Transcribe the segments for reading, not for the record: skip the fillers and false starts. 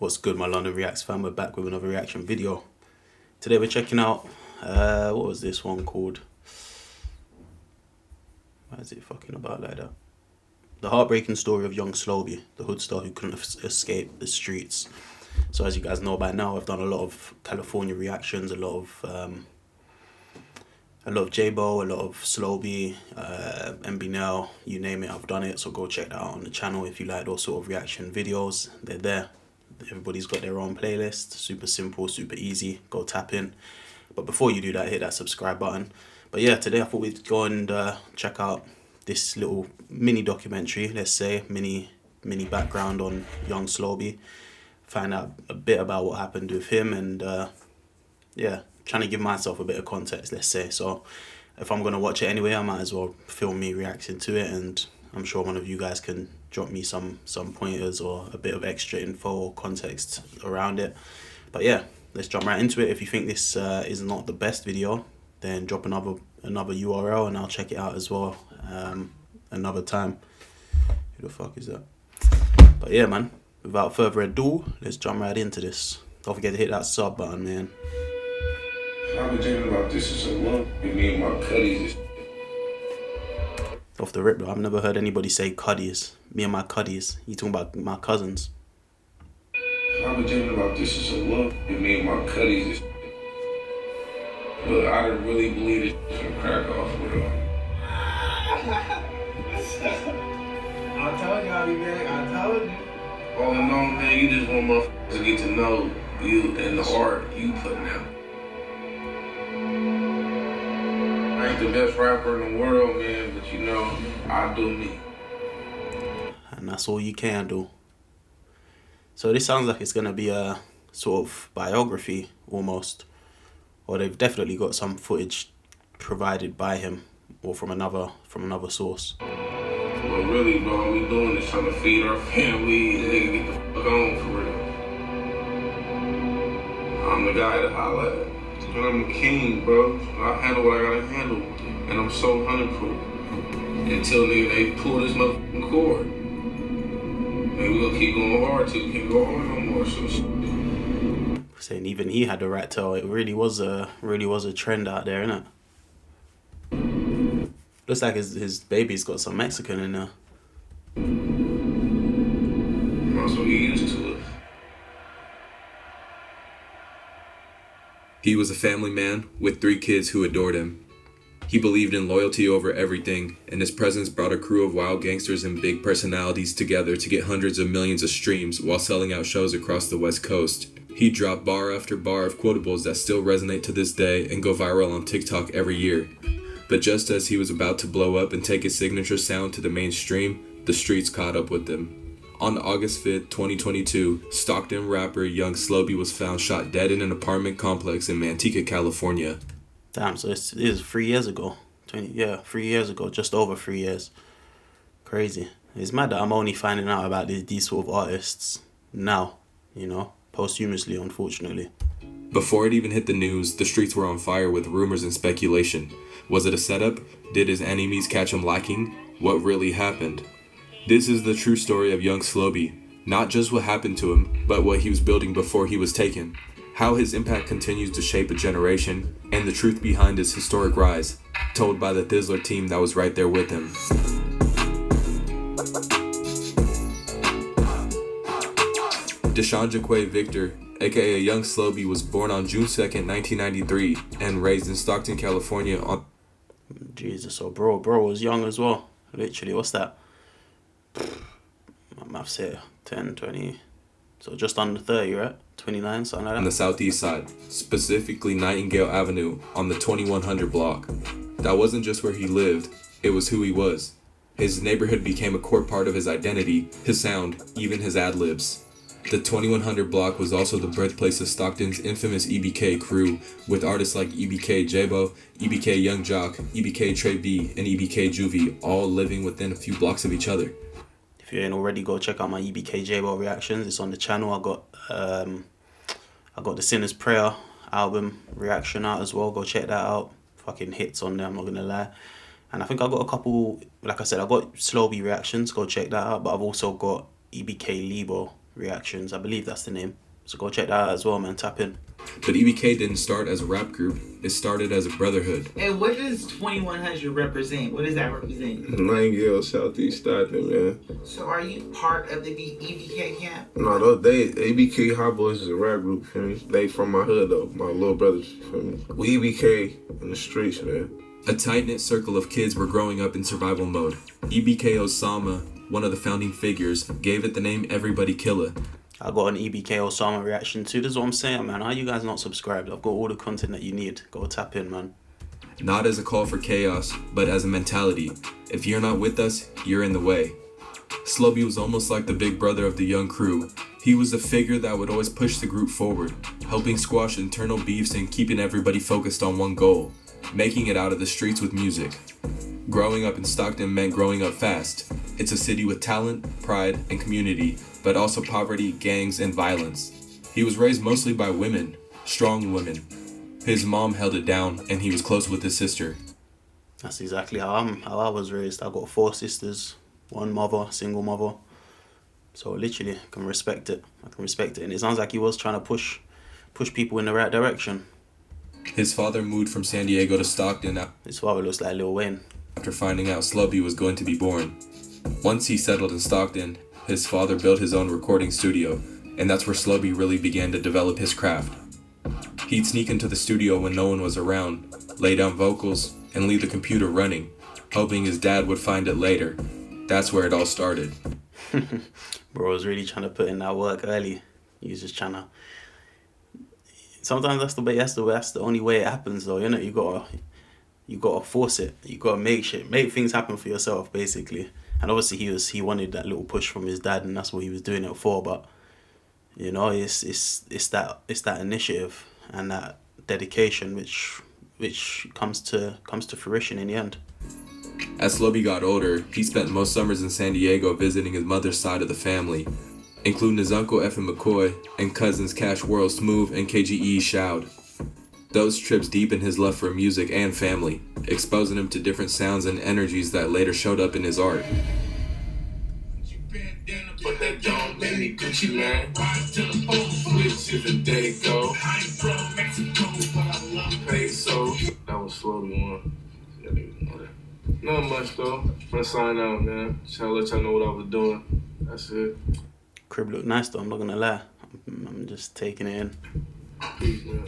What's good, my London Reacts fam? We're back with another reaction video. Today we're checking out, what was this one called? Why is it fucking about like that? The heartbreaking story of young Slo-Be, the HoodStar who couldn't escape the streets. So as you guys know by now, I've done a lot of California reactions, a lot of J-Bo, a lot of Slo-Be, MB, you name it, I've done it. So go check that out on the channel if you like those sort of reaction videos. They're there. Everybody's got their own playlist. Super simple, super easy. Go tap in. But before you do that, hit that subscribe button. But yeah, today I thought we'd go and check out this little mini documentary, let's say, mini background on young Slo-Be. Find out a bit about what happened with him and yeah, trying to give myself a bit of context, let's say. So if I'm going to watch it anyway, I might as well film me reacting to it, and I'm sure one of you guys can drop me some pointers or a bit of extra info or context around it. But yeah, let's jump right into it. If you think this is not the best video, then drop another URL and I'll check it out as well another time. Who the fuck is that? But yeah, man, without further ado, let's jump right into this. Don't forget to hit that sub button, man. I've been dreaming about this for so long. Me and my cuddies. Off the rip, though, I've never heard anybody say cuddies. Me and my cuddies. You talking about my cousins? I've been dreaming about this for so long. Me and my cuddies. But I didn't really believe it's gonna crack off with them. I told you I'll be back. I told you. Oh no, man, you just want motherfuckers to get to know you and the art you putting out. I ain't the best rapper in the world, man, but you know, I do me. And that's all you can do. So this sounds like it's gonna be a sort of biography almost. Or they've definitely got some footage provided by him or from another source. Well, really, bro, all we doing is trying to feed our family and they can get the fuck on for real. I'm the guy to holler at. And I'm a king, bro. I handle what I gotta handle. And I'm so 100-proof. Until they pull this motherfucking cord. And we gonna keep going hard till we can't go hard no more. So saying even he had the rat tail. It really was a trend out there, innit? Looks like his baby's got some Mexican in there. That's what he used to it. He was a family man with 3 kids who adored him. He believed in loyalty over everything, and his presence brought a crew of wild gangsters and big personalities together to get hundreds of millions of streams while selling out shows across the West Coast. He dropped bar after bar of quotables that still resonate to this day and go viral on TikTok every year. But just as he was about to blow up and take his signature sound to the mainstream, the streets caught up with him. On August 5th, 2022, Stockton rapper young Slo-Be was found shot dead in an apartment complex in Manteca, California. Damn, so it is 3 years ago. 3 years ago, just over 3 years. Crazy. It's mad that I'm only finding out about these sort of artists now, you know, posthumously, unfortunately. Before it even hit the news, the streets were on fire with rumors and speculation. Was it a setup? Did his enemies catch him lacking? What really happened? This is the true story of young Slo-Be. Not just what happened to him, but what he was building before he was taken. How his impact continues to shape a generation, and the truth behind his historic rise, told by the Thizzler team that was right there with him. Deshaun Jaquay Victor, aka Young Slo-Be, was born on June 2nd, 1993, and raised in Stockton, California on... Jesus, so bro was young as well. Literally, what's that? My maths here, 10, 20, so just under 30, right? 29, something like that. On the southeast side, specifically Nightingale Avenue on the 2100 block. That wasn't just where he lived, it was who he was. His neighborhood became a core part of his identity, his sound, even his ad-libs. The 2100 block was also the birthplace of Stockton's infamous EBK crew, with artists like EBK J-Bo, EBK Young Jock, EBK Trey B, and EBK Juvie, all living within a few blocks of each other. If you ain't already, go check out my EBK J-Bo reactions. It's on the channel. I got the Sinner's Prayer album reaction out as well. Go check that out. Fucking hits on there, I'm not gonna lie. And I think I got a couple, like I said, I got Slo-Be reactions. Go check that out. But I've also got EBK Libo reactions. I believe that's the name. So go check that out as well, man. Tap in. But EBK didn't start as a rap group. It started as a brotherhood. And what does 2100 represent? What does that represent? Nightingale, Southeast Stockton, man. So are you part of the EBK camp? No, ABK Hot Boys is a rap group, feel me? They from my hood, though. My little brothers, feel me? We EBK in the streets, man. A tight-knit circle of kids were growing up in survival mode. EBK Osama, one of the founding figures, gave it the name Everybody Killer. I got an EBK Osama reaction too. This is what I'm saying, man. How you guys not subscribed? I've got all the content that you need. Go tap in, man. Not as a call for chaos, but as a mentality. If you're not with us, you're in the way. Slo-Be was almost like the big brother of the young crew. He was the figure that would always push the group forward, helping squash internal beefs and keeping everybody focused on one goal, making it out of the streets with music. Growing up in Stockton meant growing up fast. It's a city with talent, pride, and community, but also poverty, gangs, and violence. He was raised mostly by women, strong women. His mom held it down, and he was close with his sister. That's exactly how I was raised. I got 4 sisters, 1 mother, single mother. So literally, I can respect it. And it sounds like he was trying to push people in the right direction. His father moved from San Diego to Stockton His father looks like Lil Wayne. after finding out Slo-Be was going to be born. Once he settled in Stockton, his father built his own recording studio, and that's where Slo-Be really began to develop his craft. He'd sneak into the studio when no one was around, lay down vocals, and leave the computer running, hoping his dad would find it later. That's where it all started. Bro was really trying to put in that work early. He was just trying to... Sometimes that's the only way it happens, though, you know. You gotta force it. You gotta make things happen for yourself, basically. And obviously he wanted that little push from his dad, and that's what he was doing it for. But you know, it's that initiative and that dedication which comes to fruition in the end. As Slo-Be got older, he spent most summers in San Diego visiting his mother's side of the family, including his uncle F. McCoy and cousins Cash World Smooth and KGE Shoud. Those trips deepened his love for music and family, exposing him to different sounds and energies that later showed up in his art. But that don't make me Gucci, man. Which is a day go. I'm from Mexico, but I love peso. That was Slo-Be one. Not much though. I'm gonna sign out, man. Just to let y'all know what I was doing. That's it. Crib looked nice though, I'm not gonna lie. I'm just taking it in. Peace, man.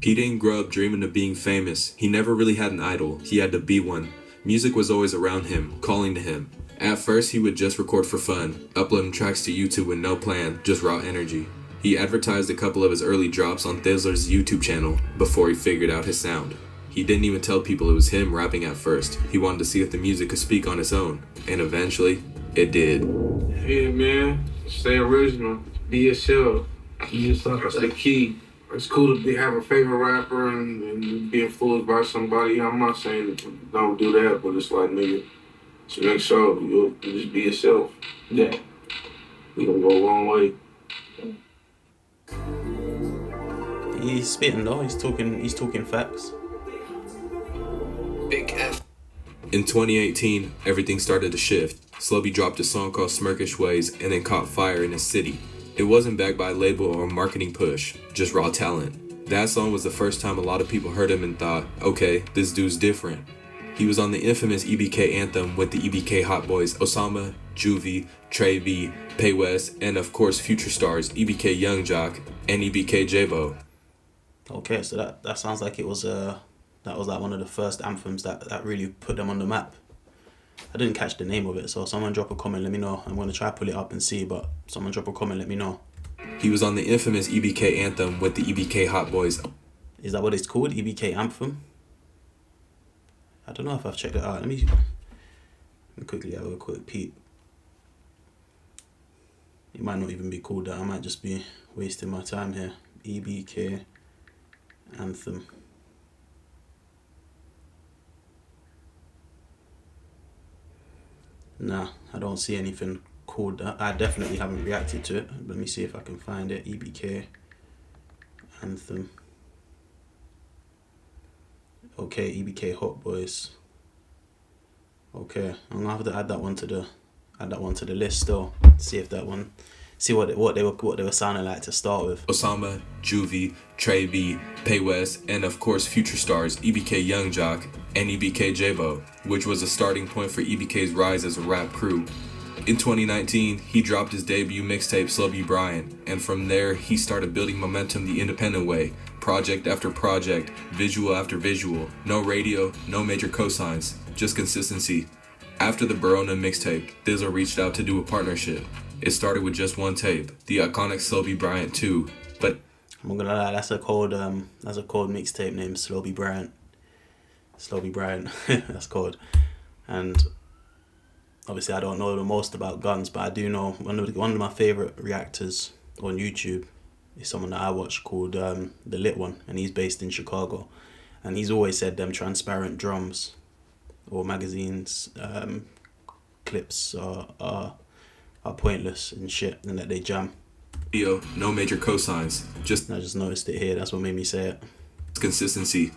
He didn't grow up dreaming of being famous. He never really had an idol. He had to be one. Music was always around him, calling to him. At first, he would just record for fun, uploading tracks to YouTube with no plan, just raw energy. He advertised a couple of his early drops on Thizzler's YouTube channel before he figured out his sound. He didn't even tell people it was him rapping at first. He wanted to see if the music could speak on its own. And eventually, it did. Yeah, man. Stay original. Be yourself. That's the key. It's cool to have a favorite rapper and be influenced by somebody. I'm not saying don't do that, but it's like, nigga, so make sure you just be yourself. Yeah. We gonna go a long way. He's spitting though, he's talking facts. Big F. In 2018, everything started to shift. Slo-Be dropped a song called Smirkish Ways and then caught fire in his city. It wasn't backed by a label or a marketing push, just raw talent. That song was the first time a lot of people heard him and thought, okay, this dude's different. He was on the infamous EBK anthem with the EBK Hot Boys, Osama, Juvie, Trey B, Pay West, and of course future stars EBK Young Jock and EBK J-Bo. Okay, so that sounds like it was that was like one of the first anthems that really put them on the map. I didn't catch the name of it, so someone drop a comment, let me know. I'm going to try to pull it up and see, but someone drop a comment, let me know. He was on the infamous EBK anthem with the EBK Hot Boys. Is that what it's called? EBK Anthem? I don't know if I've checked it out. Let me quickly have a quick peep. It might not even be called that. I might just be wasting my time here. EBK Anthem. Nah, I don't see anything called that. I definitely haven't reacted to it. Let me see if I can find it. EBK Anthem. Okay, EBK Hot Boys. Okay, I'm gonna have to add that one to add that one to the list still. See if that one, see what they were sounding like to start with. Osama, Juvie, Trey B, Pay West, and of course future stars EBK Young Jock and EBK J-Bo, which was a starting point for EBK's rise as a rap crew. In 2019, he dropped his debut mixtape Slo-Be Brian, and from there he started building momentum the independent way, project after project, visual after visual, no radio, no major cosigns, just consistency. After the Barona mixtape, Thizzle reached out to do a partnership. It started with just one tape, the iconic Slo-Be Brian 2, but I'm not gonna lie, that's a cold mixtape named Slo-Be Brian. Slo-Be Brian, that's called. And obviously I don't know the most about guns, but I do know one of my favourite reactors on YouTube is someone that I watch called The Lit One, and he's based in Chicago. And he's always said them transparent drums or magazines clips are pointless and shit, and that they jam. no major cosigns, I just noticed it here, that's what made me say it. consistency.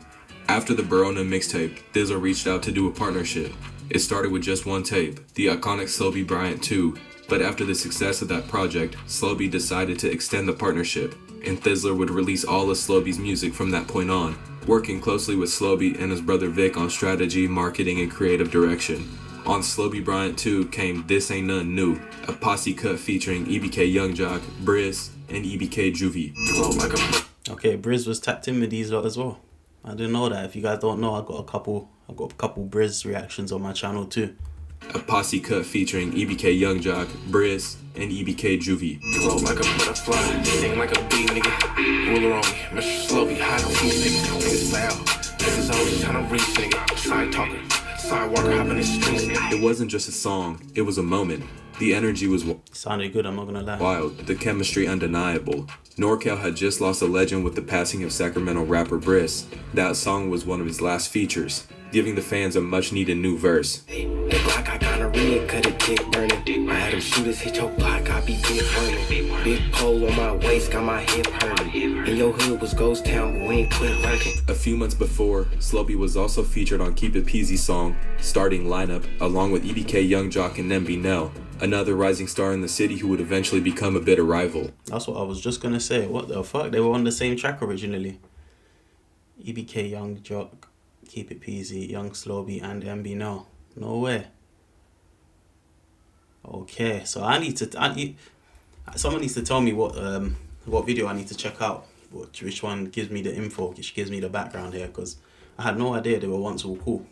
After the Barona mixtape, Thizzle reached out to do a partnership. It started with just one tape, the iconic Slo-Be Brian 2, but after the success of that project, Slo-Be decided to extend the partnership, and Thizzler would release all of Slo-Be's music from that point on, working closely with Slo-Be and his brother Vic on strategy, marketing, and creative direction. On Slo-Be Brian 2 came This Ain't Nothing New, a posse cut featuring EBK Young Jock, Briz, and EBK Juvie. Okay, Briz was tapped in with these lot as well. I didn't know that. If you guys don't know, I got a couple Briz reactions on my channel too. A posse cut featuring EBK Young Jock, Briz, and EBK Juvie. Flow like a butterfly, sting like a bee, nigga. Ruler on me, Mr. Slo-Be, hide on me, nigga. Niggas foul, niggas always tryna reach, nigga. Side talker, sidewalker, hopping the streets, nigga. It wasn't just a song, it was a moment. The energy was Sounded good, I'm not gonna lie. wild, the chemistry undeniable. NorCal had just lost a legend with the passing of Sacramento rapper Briz. That song was one of his last features, giving the fans a much needed new verse. The Glock I got a ring, cut it dick burning. I had them shooters hit your block, I be dick burning. Big pole on my waist, got my hip hurting. In your hood was ghost town, but we ain't quit lurking. A few months before, Slo-Be was also featured on Keep It Peasy song, Starting Lineup, along with EBK Young Jock and MB Nell, another rising star in the city who would eventually become a bitter rival. That's what I was just gonna say. What the fuck? They were on the same track originally. EBK Young Jock, Keep It Peasy, Young Slo-Be, and MB Now. No way. Okay, so someone needs to tell me what video I need to check out. Which one gives me the info, which gives me the background here, because I had no idea they were once all cool.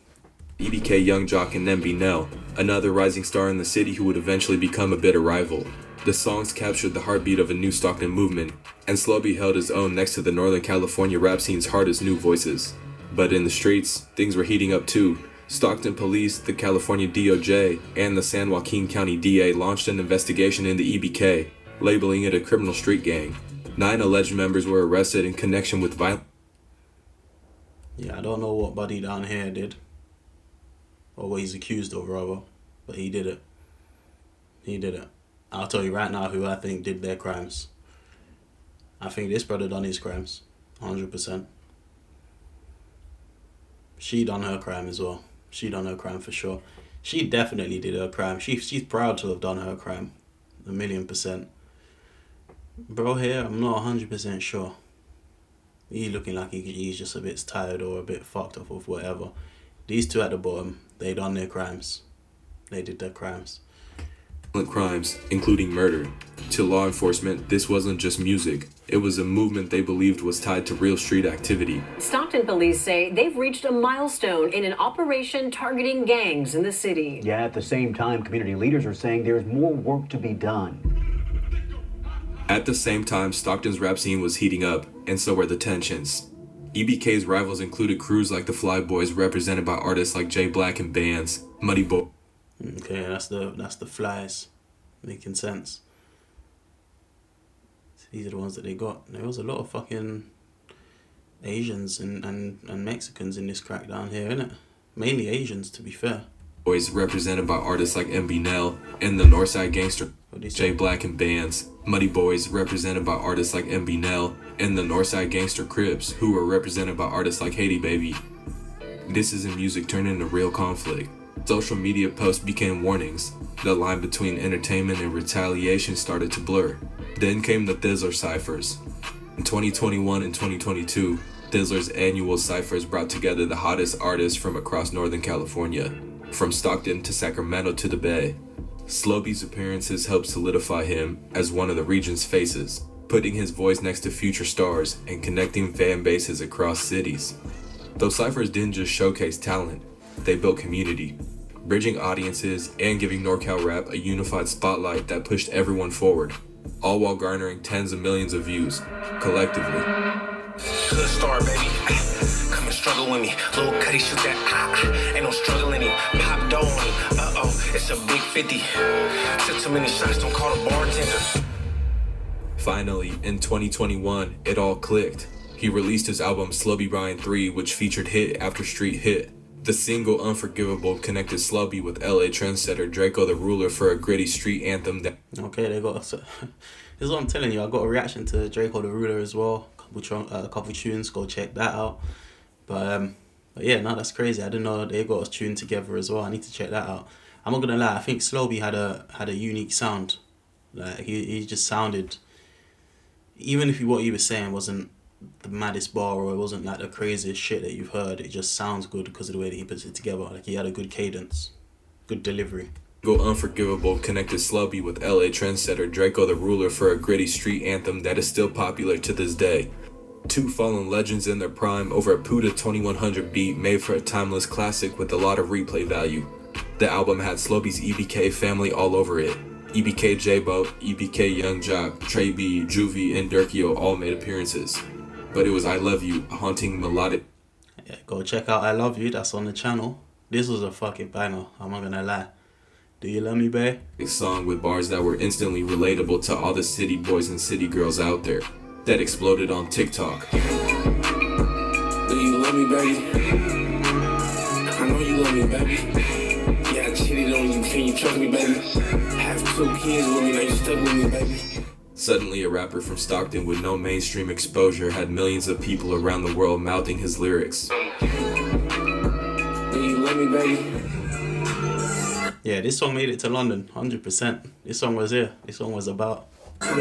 EBK Young Jock and MB Nell, another rising star in the city who would eventually become a bitter rival. The songs captured the heartbeat of a new Stockton movement, and Slo-Be held his own next to the Northern California rap scene's hardest new voices. But in the streets, things were heating up too. Stockton police, the California DOJ, and the San Joaquin County DA launched an investigation into EBK, labeling it a criminal street gang. 9 alleged members were arrested in connection with violence. Yeah, I don't know what Buddy down here did, or what he's accused of rather, but he did it. He did it. I'll tell you right now who I think did their crimes. I think this brother done his crimes, 100%. She done her crime as well. She done her crime for sure. She definitely did her crime. She's proud to have done her crime, 1,000,000%. Bro here, I'm not 100% sure. He looking like he's just a bit tired or a bit fucked up of whatever. These two at the bottom, they done their crimes. They did their crimes. Crimes, including murder. To law enforcement, this wasn't just music. It was a movement they believed was tied to real street activity. Stockton police say they've reached a milestone in an operation targeting gangs in the city. Yeah, at the same time, community leaders are saying there's more work to be done. At the same time, Stockton's rap scene was heating up, and so were the tensions. EBK's rivals included crews like the Fly Boys, represented by artists like J Black and bands, Muddy Boy. Okay, that's the Flies, making sense. These are the ones that they got. There was a lot of fucking Asians and Mexicans in this crack down here, innit? Mainly Asians, to be fair. Boys, represented by artists like MB Nell and the Northside Gangster, J Black and bands, Muddy Boys, represented by artists like MB Nell and the Northside Gangster Crips, who were represented by artists like Haiti Baby. This isn't music turned into real conflict. Social media posts became warnings. The line between entertainment and retaliation started to blur. Then came the Thizzler ciphers. In 2021 and 2022, Thizzler's annual ciphers brought together the hottest artists from across Northern California, from Stockton to Sacramento to the Bay. Slo-Be's appearances helped solidify him as one of the region's faces, putting his voice next to future stars and connecting fan bases across cities. Those ciphers didn't just showcase talent, they built community, bridging audiences and giving NorCal rap a unified spotlight that pushed everyone forward, all while garnering tens of millions of views, collectively. HoodStar, baby. Come and struggle with me. Little Cuddy shoot that. Ain't no struggle in it. Pop dough on me. Uh-oh, it's a big 50. Took too many shots, don't call the bartender. Finally, in 2021, it all clicked. He released his album Slo-Be Ryan 3, which featured hit after street hit. The single Unforgivable connected Slo-Be with LA trendsetter Draco the Ruler for a gritty street anthem that... Okay, they got... This is what I'm telling you, I got a reaction to Draco the Ruler as well. A couple tunes, go check that out. But yeah, no, that's crazy. I didn't know they got us tuned together as well. I need to check that out. I'm not gonna lie, I think Slo-Be had a unique sound. Like he just sounded... Even if what he was saying wasn't the maddest bar or it wasn't like the craziest shit that you've heard, it just sounds good because of the way that he puts it together. Like he had a good cadence, good delivery. Go Unforgivable connected Slo-Be with LA trendsetter Draco the Ruler for a gritty street anthem that is still popular to this day. Two fallen legends in their prime over a Puda 2100 beat made for a timeless classic with a lot of replay value. The album had Slo-Be's EBK family all over it. EBK J-Bo, EBK Young Jock, Trey B, Juvie, and Durkio all made appearances. But it was I Love You, a haunting melodic... Yeah, go check out I Love You, that's on the channel. This was a fucking banger, I'm not gonna lie. Do you love me, babe? A song with bars that were instantly relatable to all the city boys and city girls out there. That exploded on TikTok. Do you love me, baby? I know you love me, baby. Yeah, I cheated on you, can you trust me, baby? Have 2 kids with me, now you stuck with me, baby. Suddenly, a rapper from Stockton with no mainstream exposure had millions of people around the world mouthing his lyrics. Do you love me, baby? Yeah, this song made it to London, 100%. This song was here. This song was about... I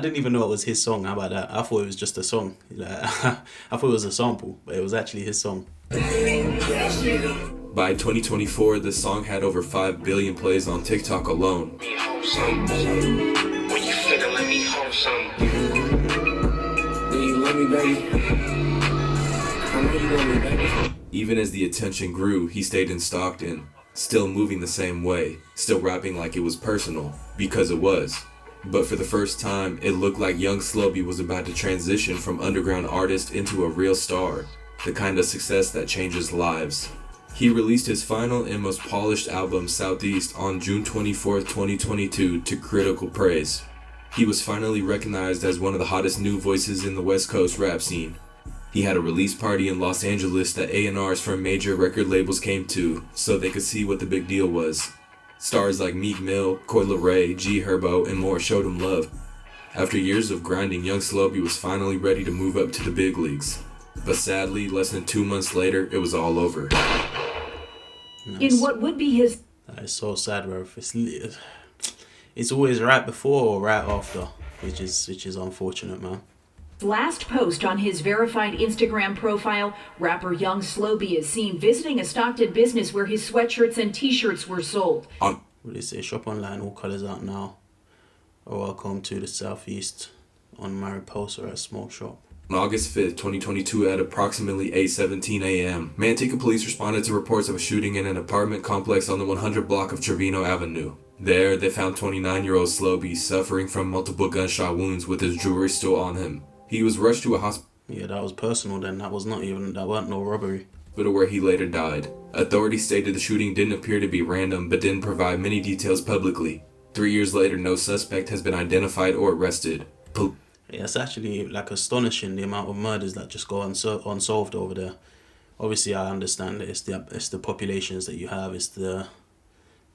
didn't even know it was his song. How about that? I thought it was just a song. Like, I thought it was a sample, but it was actually his song. By 2024, the song had over 5 billion plays on TikTok alone. Even as the attention grew, he stayed in Stockton, still moving the same way, still rapping like it was personal, because it was. But for the first time, it looked like young Slo-Be was about to transition from underground artist into a real star, the kind of success that changes lives. He released his final and most polished album, Southeast, on June 24, 2022 to critical praise. He was finally recognized as one of the hottest new voices in the West Coast rap scene. He had a release party in Los Angeles that A&Rs from major record labels came to, so they could see what the big deal was. Stars like Meek Mill, Coi Leray, G Herbo, and more showed him love. After years of grinding, young Slo-Be was finally ready to move up to the big leagues. But sadly, less than 2 months later, it was all over. In what would be his... It's so sad, bro. It's always right before or right after, which is unfortunate, man. last post on his verified Instagram profile, rapper Young Slo-Be is seen visiting a Stockton business where his sweatshirts and t-shirts were sold. What do they say? Shop online, all colours out now. Or welcome to the Southeast on Mariposa at Smoke Shop. On August 5th, 2022 at approximately 8:17 a.m., Manteca police responded to reports of a shooting in an apartment complex on the 100 block of Trevino Avenue. There, they found 29-year-old Slo-Be suffering from multiple gunshot wounds with his jewelry still on him. He was rushed to a hospital. Yeah, that was personal then. That weren't no robbery. Where he later died. Authorities stated the shooting didn't appear to be random, but didn't provide many details publicly. 3 years later, no suspect has been identified or arrested. Yeah, it's actually like astonishing the amount of murders that just go unsolved over there. Obviously, I understand that it's the populations that you have. It's the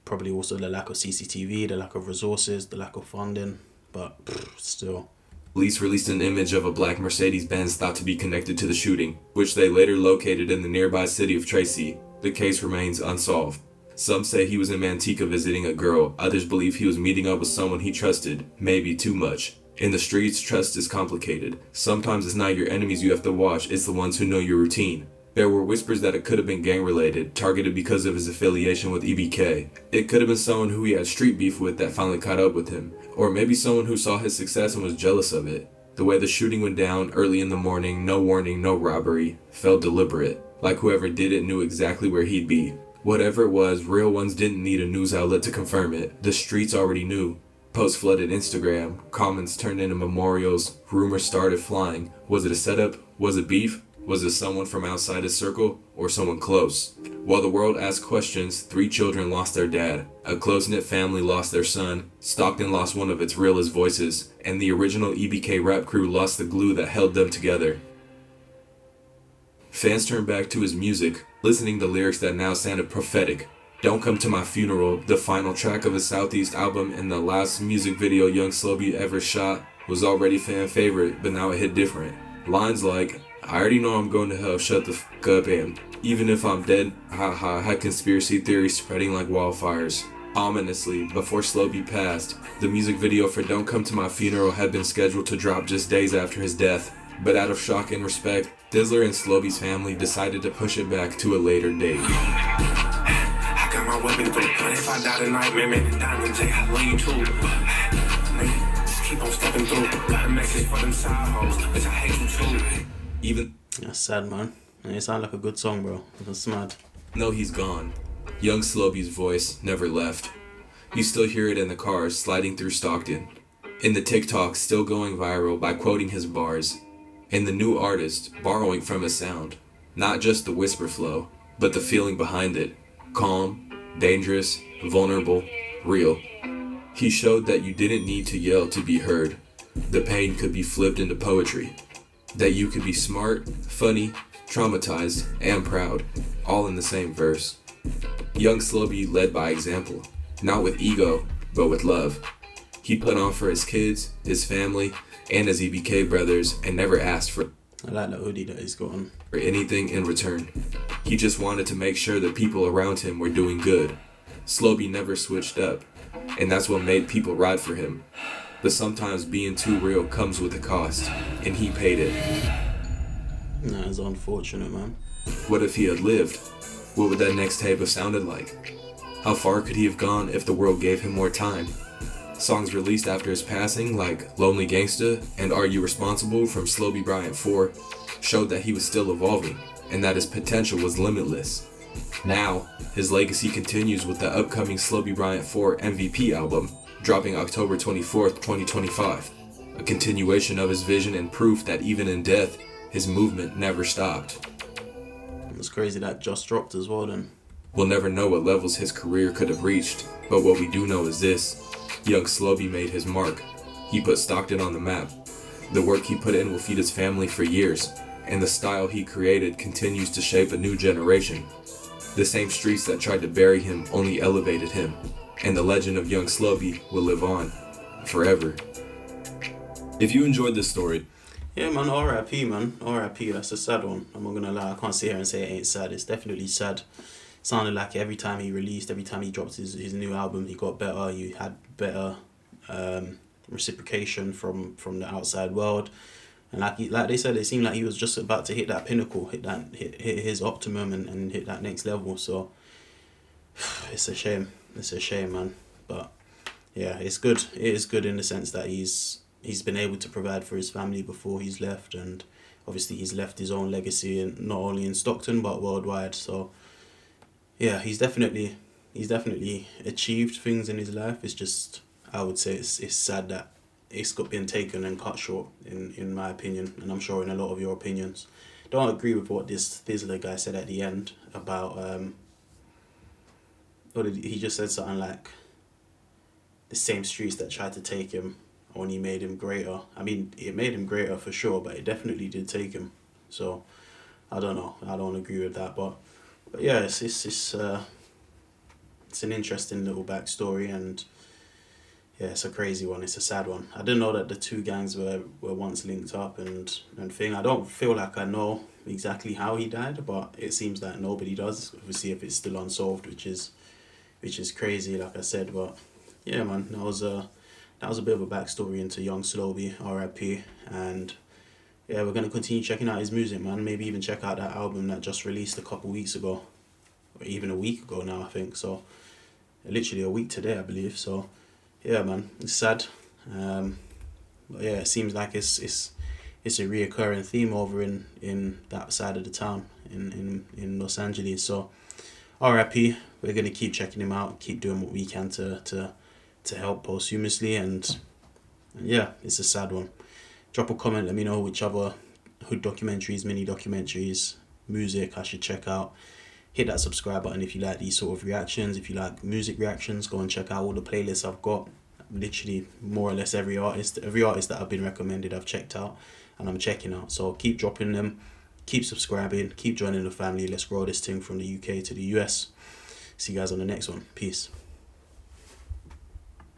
probably also the lack of CCTV, the lack of resources, the lack of funding. But still. Police released an image of a black Mercedes-Benz thought to be connected to the shooting, which they later located in the nearby city of Tracy. The case remains unsolved. Some say he was in Manteca visiting a girl, others believe he was meeting up with someone he trusted, maybe too much. In the streets, trust is complicated. Sometimes it's not your enemies you have to watch, it's the ones who know your routine. There were whispers that it could have been gang-related, targeted because of his affiliation with EBK. It could have been someone who he had street beef with that finally caught up with him, or maybe someone who saw his success and was jealous of it. The way the shooting went down early in the morning, no warning, no robbery, felt deliberate, like whoever did it knew exactly where he'd be. Whatever it was, real ones didn't need a news outlet to confirm it. The streets already knew. Posts flooded Instagram, comments turned into memorials, rumors started flying. Was it a setup? Was it beef? Was it someone from outside his circle, or someone close? While the world asked questions, 3 children lost their dad, a close-knit family lost their son, Stockton lost one of its realest voices, and the original EBK rap crew lost the glue that held them together. Fans turned back to his music, listening to lyrics that now sounded prophetic. Don't Come to My Funeral, the final track of his Southeast album and the last music video young Slo-Be ever shot, was already fan favorite, but now it hit different. Lines like, I already know I'm going to hell, shut the fuck up, and even if I'm dead, haha, had conspiracy theories spreading like wildfires. Ominously, before Slo-Be passed, the music video for Don't Come to My Funeral had been scheduled to drop just days after his death, but out of shock and respect, Dizzler and Slo-Be's family decided to push it back to a later date. I got my weapon through, but if I die tonight, man, Diamond J, I love you too. Man, just keep on stepping through. Got a message for them side hoes, bitch, I hate you too. Even That's sad, man. And it sounded like a good song, bro. It was mad. though he's gone, young Slo-Be's voice never left. You still hear it in the cars sliding through Stockton, in the TikTok still going viral by quoting his bars, and the new artist borrowing from his sound. Not just the whisper flow, but the feeling behind it. Calm, dangerous, vulnerable, real. He showed that you didn't need to yell to be heard. The pain could be flipped into poetry. That you could be smart, funny, traumatized, and proud, all in the same verse. Young Slo-Be led by example, not with ego, but with love. He put on for his kids, his family, and his EBK brothers, and never asked for I like that hoodie that he's got on. anything in return. He just wanted to make sure the people around him were doing good. Slo-Be never switched up, and that's what made people ride for him. But sometimes being too real comes with a cost, and he paid it. Nah, it's unfortunate, man. What if he had lived? What would that next tape have sounded like? How far could he have gone if the world gave him more time? Songs released after his passing, like Lonely Gangsta and Are You Responsible from Slo-Be Bryant 4, showed that he was still evolving, and that his potential was limitless. Now, his legacy continues with the upcoming Slo-Be Bryant 4 MVP album, dropping October 24th, 2025. A continuation of his vision and proof that even in death, his movement never stopped. It's crazy that just dropped as well then. We'll never know what levels his career could have reached, but what we do know is this. Young Slo-Be made his mark. He put Stockton on the map. The work he put in will feed his family for years, and the style he created continues to shape a new generation. The same streets that tried to bury him only elevated him, and the legend of young Slo-Be will live on forever. If you enjoyed this story, Yeah, man, R.I.P., man. R.I.P., that's a sad one. I'm not gonna lie, I can't sit here and say it ain't sad. It's definitely sad. Sounded like every time he released, every time he dropped his new album, he got better. He had better reciprocation from the outside world. And like they said, it seemed like he was just about to hit that pinnacle, hit his optimum and hit that next level. So it's a shame. It's a shame, man. But yeah, it's good. It is good in the sense that he's been able to provide for his family before he's left, and obviously he's left his own legacy, and not only in Stockton but worldwide. So yeah, he's definitely achieved things in his life. It's just, I would say it's sad that it's got been taken and cut short, in my opinion, and I'm sure in a lot of your opinions. Don't agree with what this Thizzler guy said at the end about he just said something like the same streets that tried to take him only made him greater. I mean, it made him greater for sure, but it definitely did take him. So I don't know. I don't agree with that, but yeah, it's an interesting little backstory, and yeah, it's a crazy one. It's a sad one. I didn't know that the two gangs were once linked up and thing. I don't feel like I know exactly how he died, but it seems that nobody does. Obviously, if it's still unsolved, which is crazy, like I said. But yeah, man, that was a bit of a backstory into young Slo-Be, R.I.P. And yeah, we're gonna continue checking out his music, man. Maybe even check out that album that just released a couple weeks ago, or even a week ago now, I think. So literally a week today, I believe. So yeah, man, it's sad. But yeah, it seems like it's a reoccurring theme over in that side of the town in Los Angeles. So R.I.P. We're gonna keep checking him out, keep doing what we can to help posthumously, and yeah, it's a sad one. Drop a comment, let me know which other hood documentaries, mini documentaries, music I should check out. Hit that subscribe button if you like these sort of reactions. If you like music reactions, go and check out all the playlists I've got. Literally more or less every artist that I've been recommended I've checked out and I'm checking out. So keep dropping them, keep subscribing, keep joining the family. Let's grow this thing from the UK to the US. See you guys on the next one. Peace.